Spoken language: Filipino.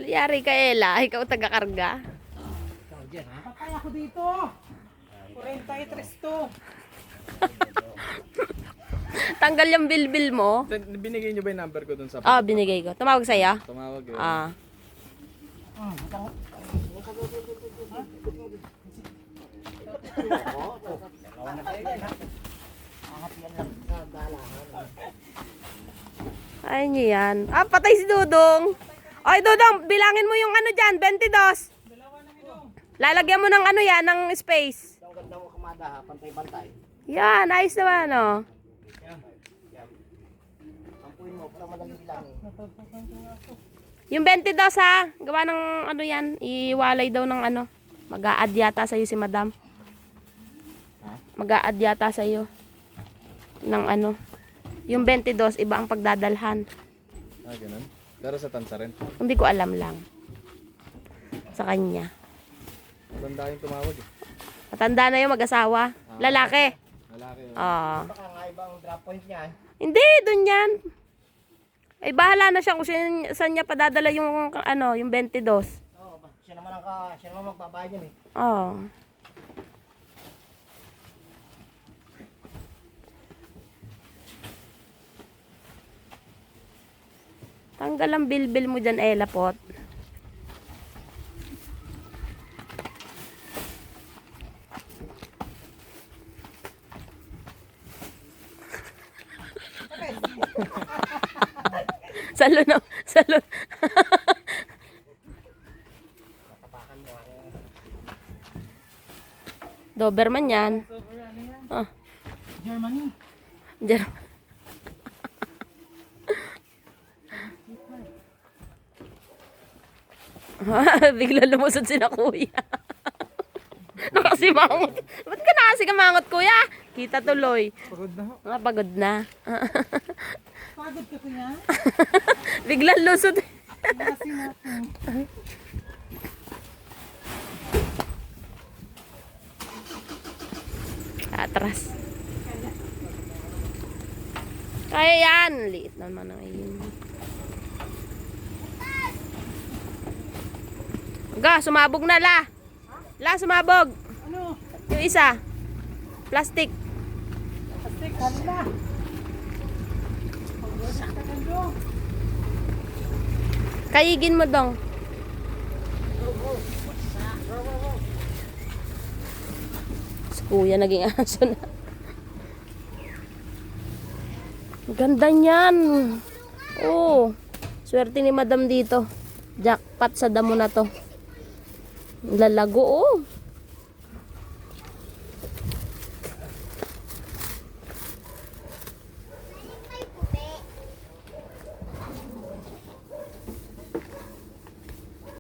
Yari ka, Ella. Ikaw taga-karga. Ikaw dyan, ha? Patay ako dito. 43 to. Tanggal yung bilbil mo. Binigay niyo ba yung number ko dun sa... Ah, binigay ko. Tumawag sa'yo? Tumawag yun. Ah. Ay, niyo yan. Ah, patay si Dudong. Ay, Dudong, bilangin mo yung ano dyan, 22. Lalagyan mo ng ano yan, ng space. Ang ganda mo kamada, ha? Pantay-pantay. Yan, ayos naman, oh. Ampuin mo, para madaling bilangin. Yung 22 ha, gawa ng ano yan, iwalay daw ng ano. Mag-a-add yata sa'yo si madam. Mag-a-add yata sa'yo. Ng ano. Yung 22, iba ang pagdadalhan. Ah, ganun. Pero sa tansa rin. Hindi ko alam lang. Sa kanya. Matanda yung tumawag eh. Matanda na yung mag-asawa. Lalaki. Lalaki yun. Ah. Baka nga ibang drop point niya. Hindi, dun yan. Ay, bahala na siya kung saan niya padadala yung, ano, yung 22. Oo, siya naman magbabayad yun eh. Oh. Tanggal ang bilbil mo dyan, Ella pot. Salo na, salo. Doberman yan. Ah, Germany. German. Bigla lumusod si na kuya. Nakasimangot. Ba't ka nakasimangot, kuya? Kita tuloy. Pagod na ho. Ah, pagod na. Pagod ka kuya? Bigla lusod. Kasi natin. Atras. Kaya yan. Liit naman ang iyon. Ga, sumabog na la. La, sumabog. Ano? Yung isa. Plastic. Plastic, halila. Kayigin mo dong. Si kuya naging aso na. Ganda niyan. Oh. Swerte ni madam dito. Jackpot sa damo na to. Lalago oh.